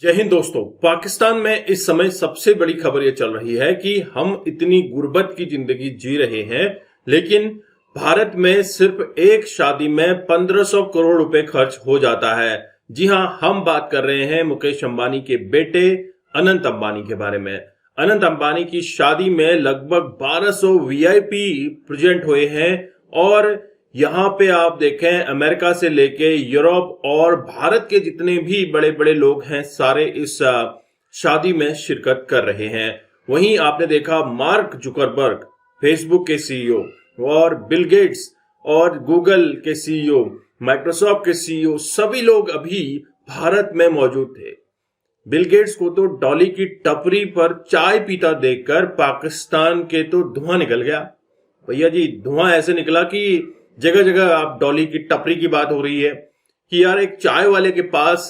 जय हिंद दोस्तों। पाकिस्तान में इस समय सबसे बड़ी खबर ये चल रही है कि हम इतनी गुर्बत की जिंदगी जी रहे हैं, लेकिन भारत में सिर्फ एक शादी में 1500 करोड़ रुपए खर्च हो जाता है। जी हां, हम बात कर रहे हैं मुकेश अंबानी के बेटे अनंत अंबानी के बारे में। अनंत अंबानी की शादी में लगभग 1200 वीआईपी प्रेजेंट हुए हैं और यहां पे आप देखें अमेरिका से लेके यूरोप और भारत के जितने भी बड़े बड़े लोग हैं सारे इस शादी में शिरकत कर रहे हैं। वहीं आपने देखा मार्क जुकरबर्ग फेसबुक के सीईओ और बिल गेट्स और गूगल के सीईओ, माइक्रोसॉफ्ट के सीईओ, सभी लोग अभी भारत में मौजूद थे। बिल गेट्स को तो डॉली की टपरी पर चाय पीता देखकर पाकिस्तान के तो धुआं निकल गया। भैया जी, धुआं ऐसे निकला कि जगह जगह आप डॉली की टपरी की बात हो रही है कि यार एक चाय वाले के पास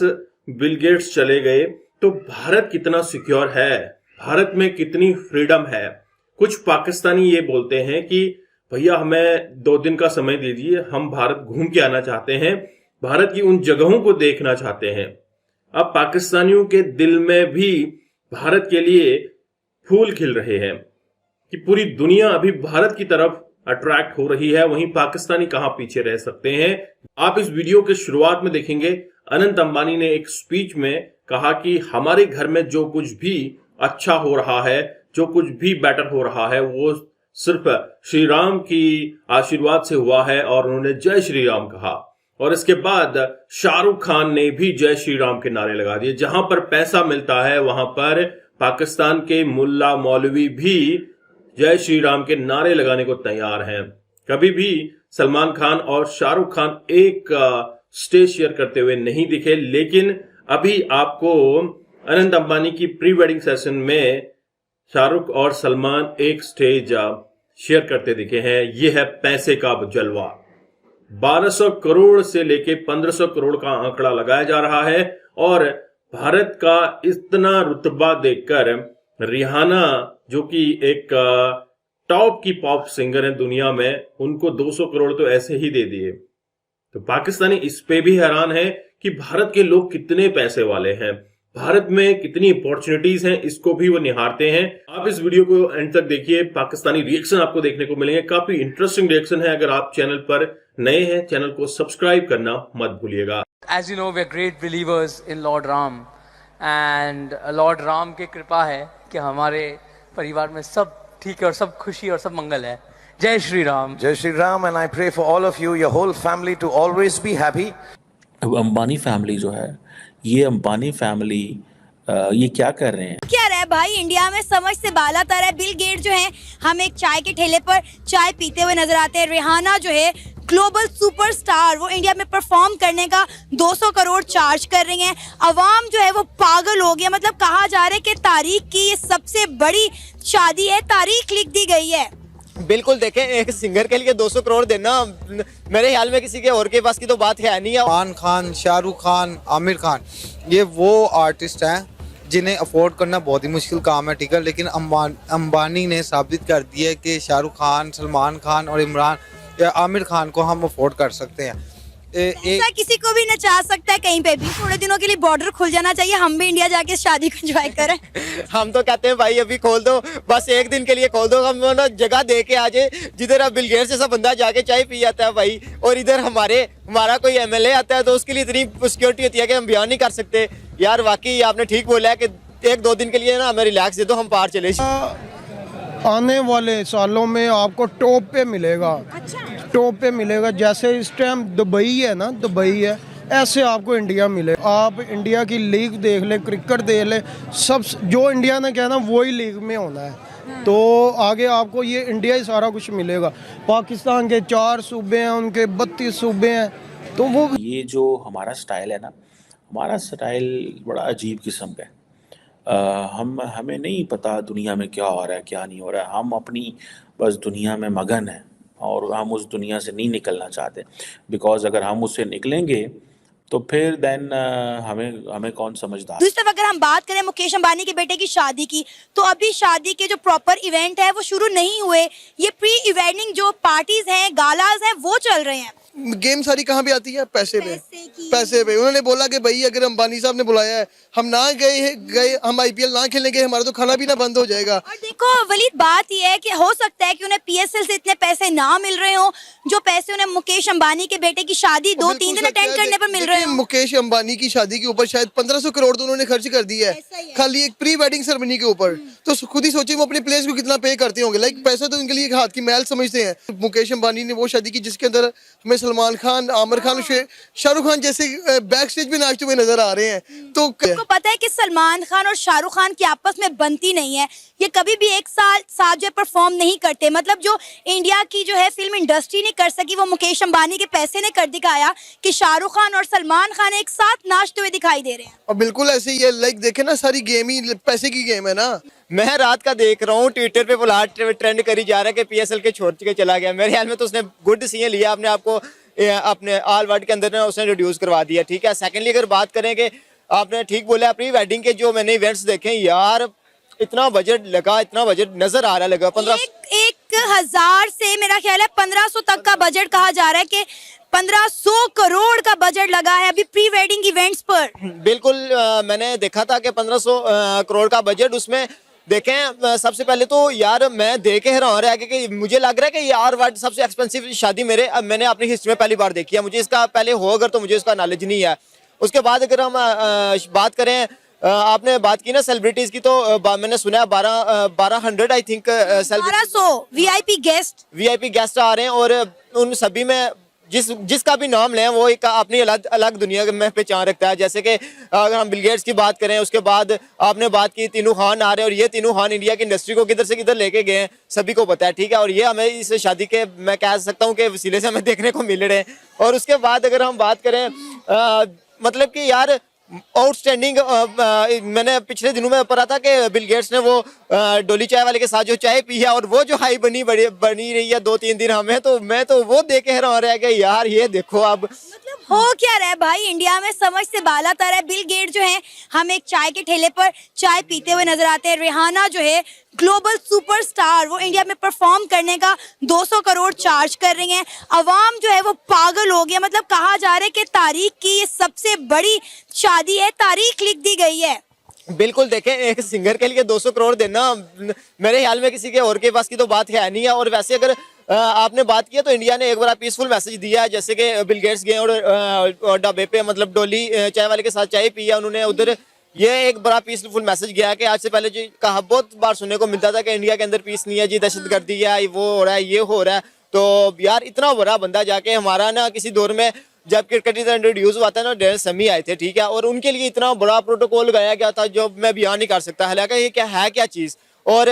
बिल गेट्स चले गए तो भारत कितना सिक्योर है, भारत में कितनी फ्रीडम है। कुछ पाकिस्तानी ये बोलते हैं कि भैया हमें 2 दिन का समय दीजिए, हम भारत घूम के आना चाहते हैं, भारत की उन जगहों को देखना चाहते हैं। अब पाकिस्तानियों के दिल में भी भारत के लिए फूल खिल रहे हैं कि पूरी दुनिया अभी भारत की तरफ अट्रैक्ट हो रही है। वहीं पाकिस्तानी कहां पीछे रह सकते हैं। आप इस वीडियो के शुरुआत में देखेंगे अनंत अंबानी ने एक स्पीच में कहा कि हमारे घर में जो कुछ भी अच्छा हो रहा है, जो कुछ भी बेटर हो रहा है, वो सिर्फ श्री राम की आशीर्वाद से हुआ है और उन्होंने जय श्री राम कहा। और इसके बाद शाहरुख खान ने भी जय श्री राम के नारे लगा दिए। जहां पर पैसा मिलता है वहां पर पाकिस्तान के मुल्ला मौलवी भी जय श्री राम के नारे लगाने को तैयार हैं। कभी भी सलमान खान और शाहरुख खान एक स्टेज शेयर करते हुए नहीं दिखे, लेकिन अभी आपको अनंत अंबानी की प्री वेडिंग सेशन में शाहरुख और सलमान एक स्टेज शेयर करते दिखे हैं। यह है पैसे का जलवा। 1200 करोड़ से लेके 1500 करोड़ का आंकड़ा लगाया जा रहा है और भारत का इतना रुतबा देखकर रिहाना, जो कि एक टॉप की पॉप सिंगर है दुनिया में, उनको 200 करोड़ तो ऐसे ही दे दिए। तो पाकिस्तानी इस पे भी हैरान है कि भारत के लोग कितने पैसे वाले हैं, भारत में कितनी अपॉर्चुनिटीज हैं, इसको भी वो निहारते हैं। आप इस वीडियो को एंड तक देखिए, पाकिस्तानी रिएक्शन आपको देखने को मिलेंगे, काफी इंटरेस्टिंग रिएक्शन है। अगर आप चैनल पर नए हैं, चैनल को सब्सक्राइब करना मत भूलिएगा। As you know, we are great believers in Lord Ram, and Lord Ram की कृपा है कि हमारे परिवार में सब ठीक है और सब खुशी और सब मंगल है। जय Shri Ram. Jai Shri Ram, and I pray for all of you, your whole family, to always be happy. अब अंबानी फैमिली जो है, ये अंबानी फैमिली ये क्या कर रहे हैं? क्या रहा है भाई, इंडिया में समझ से बाला तर है। बिल गेट जो है, हम एक चाय के ठेले पर चाय पीते हुए नजर आते हैं। रिहाना जो है ग्लोबल सुपरस्टार, वो इंडिया में परफॉर्म करने का 200 करोड़ चार्ज कर रही हैं। अवाम जो है वो पागल हो गया। मतलब कहा जा रहा है कि तारीख की ये सबसे बड़ी शादी है, तारीख लिख दी गई है। बिल्कुल देखें, एक सिंगर के लिए 200 करोड़ देना मेरे ख्याल में किसी के और के पास की तो बात है नहीं है। सलमान खान, शाहरुख खान, आमिर खान, ये वो आर्टिस्ट हैं जिन्हें अफोर्ड करना बहुत ही मुश्किल काम है, ठीक है। लेकिन अंबानी ने साबित कर दिया है कि शाहरुख खान, सलमान खान और इमरान या आमिर खान को हम अफोर्ड कर सकते हैं। ऐसा किसी को भी नचा सकता है कहीं पे भी। थोड़े दिनों के लिए बॉर्डर खुल जाना चाहिए, हम भी इंडिया जाके शादी को एंजॉय करें। हम तो कहते हैं भाई अभी खोल दो, बस एक दिन के लिए खोल दो, हम ना जगह दे के आ जाए जिधर अब बिल गेट्स जैसा बंदा जाके चाय पी जाता है भाई, और इधर हमारा कोई एमएलए आता है तो उसके लिए इतनी सिक्योरिटी होती है कि हम बयान नहीं कर सकते। यार वाकई आपने ठीक बोला है कि 1-2 दिन के लिए ना हमें रिलैक्स दे दो, हम पार चले। आने वाले सालों में आपको टॉप पे मिलेगा। अच्छा। टॉप पे मिलेगा। जैसे इस टाइम दुबई है ना, दुबई है, ऐसे आपको इंडिया मिले। आप इंडिया की लीग देख ले, क्रिकेट देख ले, सब जो इंडिया ने कहना वही लीग में होना है। तो आगे आपको ये इंडिया ही सारा कुछ मिलेगा। पाकिस्तान के 4 सूबे हैं, उनके 32 सूबे हैं, तो वो ये जो हमारा स्टाइल है ना, हमारा स्टाइल बड़ा अजीब किस्म का है। हमें नहीं पता दुनिया में क्या हो रहा है, क्या नहीं हो रहा है। हम अपनी बस दुनिया में मगन हैं और हम उस दुनिया से नहीं निकलना चाहते। बिकॉज अगर हम उससे निकलेंगे तो फिर देन हमें कौन समझदार। दूसरी तरफ अगर हम बात करें मुकेश अंबानी के बेटे की शादी की, तो अभी शादी के जो प्रॉपर इवेंट है वो शुरू नहीं हुए। ये प्री वेडिंग जो पार्टीज हैं, गालाज हैं, वो चल रहे हैं। गेम सारी कहाँ पे आती है? पैसे पे। पैसे की। पैसे पे उन्होंने बोला कि भाई अगर अंबानी साहब ने बुलाया है, हम ना गए हम आईपीएल ना खेलेंगे, हमारा तो खाना पीना बंद हो जाएगा। और देखो वलीद, बात यह है कि हो सकता है कि उन्हें पीएसएल से इतने पैसे ना मिल रहे हो जो पैसे उन्हें मुकेश अंबानी के बेटे की शादी 2-3 दिन अटेंड करने पर मिल रहे देखिए, हो। मुकेश अंबानी की शादी के ऊपर शायद 1500 करोड़ तो उन्होंने खर्च कर दिया ऐसा ही है है। खाली एक प्री वेडिंग सेरेमनी के ऊपर। तो खुद ही सोचिए वो अपने प्लेयर्स को कितना पे करते होंगे। लाइक पैसा तो इनके लिए एक हाथ की मैल समझते हैं। मुकेश अंबानी ने वो शादी की जिसके अंदर हमें सलमान खान, आमिर खान, शाहरुख खान जैसे बैक स्टेज पे नाचते हुए नजर आ रहे हैं। तो आपको पता है कि सलमान खान और शाहरुख खान की आपस में बनती नहीं है, ये कभी भी एक साथ जो है परफॉर्म नहीं करते। मतलब जो इंडिया की जो है फिल्म इंडस्ट्री नहीं कर सकी, वो मुकेश अंबानी के पैसे ने कर दिखाया कि शाहरुख खान और सलमान खान एक साथ नाचते हुए दिखाई दे रहे हैं। और बिल्कुल ऐसे ही है। लाइक देखे ना, सारी गेम ही पैसे की गेम है ना। मैं रात का देख रहा हूँ ट्विटर पे बुलाट ट्रेंड करी जा रहा है कि पीएसएल के छोड़ के चला गया। मेरे ख्याल में तो उसने गुड डिसीजन लिया, अपने आप को अपने ऑल वर्ल्ड के अंदर ना उसने रिड्यूस करवा दिया। ठीक है। सेकेंडली अगर बात करें कि आपने ठीक बोला, प्री वेडिंग के जो मैंने इवेंट्स देखे यार, इतना बजट लगा, इतना बजट नजर आ रहा लगा 1,000 से मेरा ख्याल है 1500 तक का बजट कहा जा रहा है कि 1500 करोड़ का बजट लगा है अभी प्री वेडिंग इवेंट्स पर। बिल्कुल मैंने देखा था कि 1500 करोड़ का बजट। उसमें देखें सबसे पहले तो यार मैं देख के हैरान रहा कि मुझे लग रहा है कि यार वर्ल्ड सबसे एक्सपेंसिव शादी मैंने अपनी हिस्ट्री में पहली बार देखी है। मुझे इसका पहले हो अगर तो मुझे इसका नॉलेज नहीं है। उसके बाद अगर हम बात करें, आपने बात की ना सेलिब्रिटीज की, तो मैंने सुना है 1200 आई थिंक 1200 वीआईपी गेस्ट आ रहे हैं। और उन सभी में जिसका भी नाम लें वो एक अपनी अलग दुनिया में पहचान रखता है। जैसे कि अगर हम बिल गेट्स की बात करें, उसके बाद आपने बात की तीनों खान आ रहे हैं, और ये तीनों खान इंडिया की इंडस्ट्री को किधर से किधर लेके गए हैं सभी को पता है। ठीक है। और ये हमें इस शादी के मैं कह सकता हूँ कि वसीले से हमें देखने को मिल रहे हैं। और उसके बाद अगर हम बात करें मतलब कि यार आउटस्टैंडिंग, मैंने पिछले दिनों में पढ़ा था कि बिल गेट्स ने वो डोली चाय वाले के साथ जो चाय पी है और वो जो हाई बनी रही है 2-3 दिन हमें, तो मैं तो वो देख के हैरान रह गया यार, ये देखो अब मतलब हो क्या रहा है भाई इंडिया में, समझ से बाला तर है। बिल गेट जो है हम एक चाय के ठेले पर चाय पीते हुए नजर आते हैं। रिहाना जो है ग्लोबल सुपरस्टार, वो इंडिया में परफॉर्म करने का 200 करोड़ चार्ज कर रही हैं। अवाम जो है वो पागल हो गया। मतलब कहा जा रहा है कि तारीख की ये सबसे बड़ी शादी है, तारीख लिख दी गई है। बिल्कुल देखें, एक सिंगर के लिए 200 करोड़ देना मेरे ख्याल में किसी के और के पास की तो बात है नहीं है। और वैसे अगर आपने बात की है तो इंडिया ने एक बड़ा पीसफुल मैसेज दिया है। जैसे कि बिल गेट्स गए और ढाबे पे मतलब डोली चाय वाले के साथ चाय पी है उन्होंने उधर, ये एक बड़ा पीसफुल मैसेज गया है कि आज से पहले जो कहा बहुत बार सुनने को मिलता था कि इंडिया के अंदर पीस नहीं है जी, दहशतगर्दी है, वो हो रहा है, ये हो रहा है। तो यार इतना बड़ा बंदा जाके हमारा ना किसी दौर में जब क्रिकेट इंट्रोड्यूस हुआ था ना, डेरेन समी आए थे। ठीक है। और उनके लिए इतना बड़ा प्रोटोकॉल लगाया गया था जो मैं बयान नहीं कर सकता। हालांकि ये क्या है क्या चीज़। और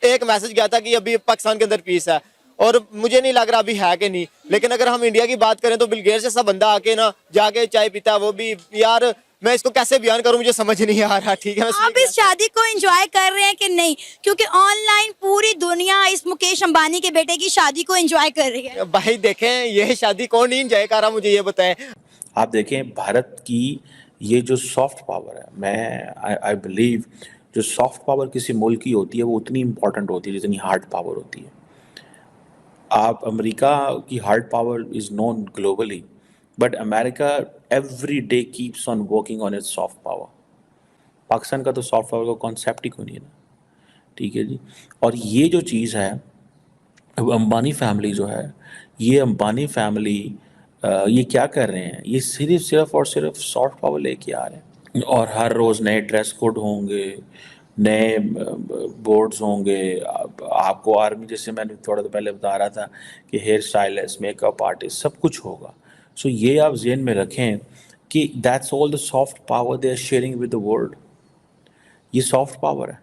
एक मैसेज गया था कि अभी पाकिस्तान के अंदर पीस है, और मुझे नहीं लग रहा अभी है कि नहीं। लेकिन अगर हम इंडिया की बात करें तो बिल गेट्स जैसा बंदा आके ना जाके चाय पीता, वो भी यार मैं इसको कैसे बयान करूं, मुझे समझ नहीं आ रहा। ठीक है। आप इस शादी को एंजॉय कर रहे हैं कि नहीं? क्योंकि ऑनलाइन पूरी दुनिया इस मुकेश अंबानी के बेटे की शादी को एंजॉय कर रही है। भाई देखें, ये शादी कौन नहीं एंजॉय कर रहा, मुझे ये बताएं। आप देखें भारत की ये जो सॉफ्ट पावर है, मैं आई बिलीव जो सॉफ्ट पावर किसी मुल्क की होती है वो उतनी इंपॉर्टेंट होती है जितनी हार्ड पावर होती है। आप अमेरिका की hard power is known globally, but America every day keeps on working on it's soft power. Pakistan का तो सॉफ्ट पावर का कॉन्सेप्ट ही क्यों नहीं है ना। ठीक है जी। और ये जो चीज़ है, अंबानी फैमिली जो है, ये अंबानी फैमिली ये क्या कर रहे हैं, ये सिर्फ और सिर्फ सॉफ्ट पावर लेके आ रहे हैं। और हर रोज़ नए ड्रेस कोड होंगे, नए बोर्ड्स होंगे। आपको आर्मी, जैसे मैंने थोड़ा तो पहले बता रहा था कि हेयर स्टाइलिस्ट, मेकअप आर्टिस्ट, सब कुछ होगा। सो ये आप ज़हन में रखें कि that's all the soft power they are sharing with the world. ये सॉफ्ट पावर है।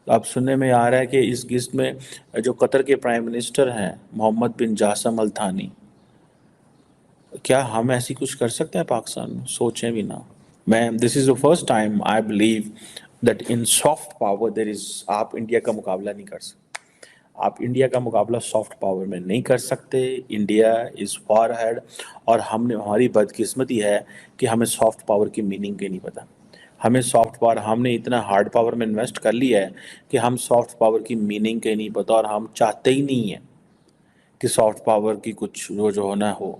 अब सुनने में आ रहा है कि इस लिस्ट में जो कतर के प्राइम मिनिस्टर हैं मोहम्मद बिन जासम अल थानी, क्या हम ऐसी कुछ कर सकते हैं पाकिस्तान में? सोचें भी ना। मैं this is the first time I believe that in soft power there is, आप इंडिया का मुकाबला नहीं कर सकते। आप इंडिया का मुकाबला सॉफ्ट पावर में नहीं कर सकते। India is far ahead. और हमारी बदकिस्मती है कि हमें सॉफ्ट पावर की मीनिंग की नहीं पता। हमें सॉफ्ट पावर, हमने इतना हार्ड पावर में इन्वेस्ट कर लिया है कि हम सॉफ्ट पावर की मीनिंग के नहीं पता, और हम चाहते ही नहीं हैं कि सॉफ्ट पावर की कुछ जो होना हो।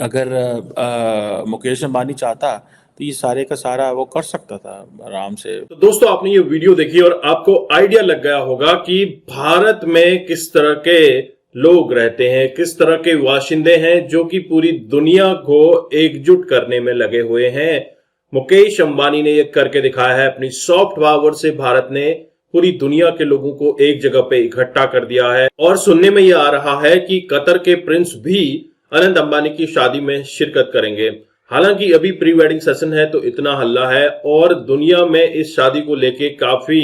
अगर मुकेश अंबानी चाहता तो ये सारे का सारा वो कर सकता था आराम से। तो दोस्तों आपने ये वीडियो देखी और आपको आइडिया लग गया होगा कि भारत में किस तरह के लोग रहते हैं, किस तरह के वाशिंदे हैं जो कि पूरी दुनिया को एकजुट करने में लगे हुए हैं। मुकेश अंबानी ने ये करके दिखाया है। अपनी सॉफ्ट पावर से भारत ने पूरी दुनिया के लोगों को एक जगह पे इकट्ठा कर दिया है। और सुनने में यह आ रहा है कि कतर के प्रिंस भी अनंत अंबानी की शादी में शिरकत करेंगे। हालांकि अभी प्री वेडिंग सेशन है तो इतना हल्ला है और दुनिया में इस शादी को लेके काफी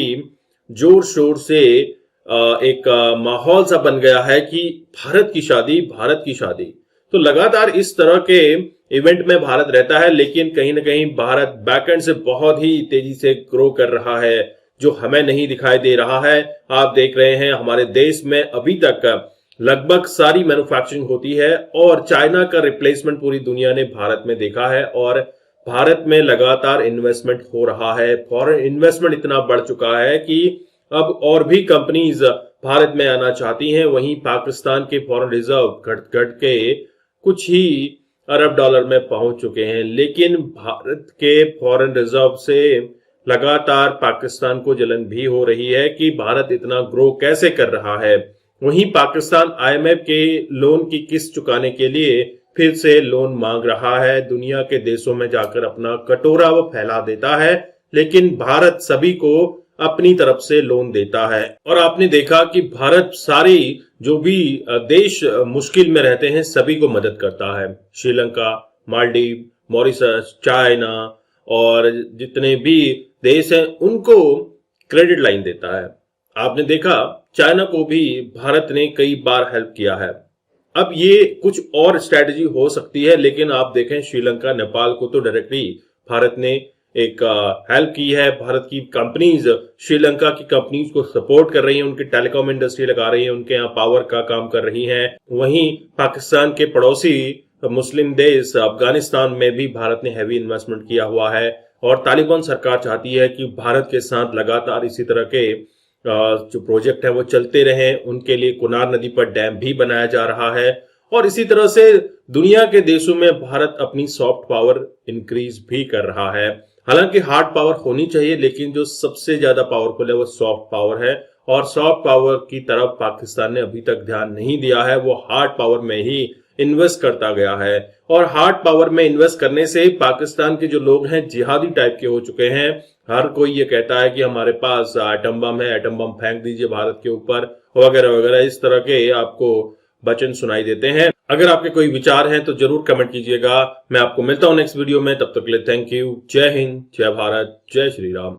जोर शोर से एक माहौल सा बन गया है कि भारत की शादी, भारत की शादी। तो लगातार इस तरह के इवेंट में भारत रहता है, लेकिन कहीं ना कहीं भारत बैकएंड से बहुत ही तेजी से ग्रो कर रहा है, जो हमें नहीं दिखाई दे रहा है। आप देख रहे हैं हमारे देश में अभी तक लगभग सारी मैन्युफैक्चरिंग होती है और चाइना का रिप्लेसमेंट पूरी दुनिया ने भारत में देखा है और भारत में लगातार इन्वेस्टमेंट हो रहा है। फॉरेन इन्वेस्टमेंट इतना बढ़ चुका है कि अब और भी कंपनीज भारत में आना चाहती हैं। वहीं पाकिस्तान के फॉरेन रिजर्व घट के कुछ ही अरब डॉलर में पहुंच चुके हैं, लेकिन भारत के फॉरेन रिजर्व से लगातार पाकिस्तान को जलन भी हो रही है कि भारत इतना ग्रो कैसे कर रहा है। वहीं पाकिस्तान आईएमएफ के लोन की किस्त चुकाने के लिए फिर से लोन मांग रहा है। दुनिया के देशों में जाकर अपना कटोरा वो फैला देता है, लेकिन भारत सभी को अपनी तरफ से लोन देता है। और आपने देखा कि भारत सारी जो भी देश मुश्किल में रहते हैं सभी को मदद करता है। श्रीलंका, मालदीव, मॉरिशस, चाइना और जितने भी देश हैं उनको क्रेडिट लाइन देता है। आपने देखा चाइना को भी भारत ने कई बार हेल्प किया है। अब ये कुछ और स्ट्रेटजी हो सकती है, लेकिन आप देखें श्रीलंका, नेपाल को तो डायरेक्टली भारत ने एक हेल्प की है। भारत की कंपनीज श्रीलंका की कंपनीज को सपोर्ट कर रही हैं, उनकी टेलीकॉम इंडस्ट्री लगा रही है, उनके यहाँ पावर का काम कर रही हैं। वहीं पाकिस्तान के पड़ोसी मुस्लिम देश अफगानिस्तान में भी भारत ने हैवी इन्वेस्टमेंट किया हुआ है और तालिबान सरकार चाहती है कि भारत के साथ लगातार इसी तरह के जो प्रोजेक्ट है वो चलते रहें। उनके लिए कुनार नदी पर डैम भी बनाया जा रहा है और इसी तरह से दुनिया के देशों में भारत अपनी सॉफ्ट पावर इंक्रीज भी कर रहा है। हालांकि हार्ड पावर होनी चाहिए, लेकिन जो सबसे ज्यादा पावरफुल है वो सॉफ्ट पावर है और सॉफ्ट पावर की तरफ पाकिस्तान ने अभी तक ध्यान नहीं दिया है। वो हार्ड पावर में ही इन्वेस्ट करता गया है और हार्ड पावर में इन्वेस्ट करने से पाकिस्तान के जो लोग हैं जिहादी टाइप के हो चुके हैं। हर कोई ये कहता है कि हमारे पास एटम बम है, एटम बम फेंक दीजिए भारत के ऊपर, वगैरह वगैरह। इस तरह के आपको वचन सुनाई देते हैं। अगर आपके कोई विचार हैं तो जरूर कमेंट कीजिएगा। मैं आपको मिलता हूं नेक्स्ट वीडियो में, तब तक के लिए थैंक यू। जय हिंद, जय भारत, जय श्री राम।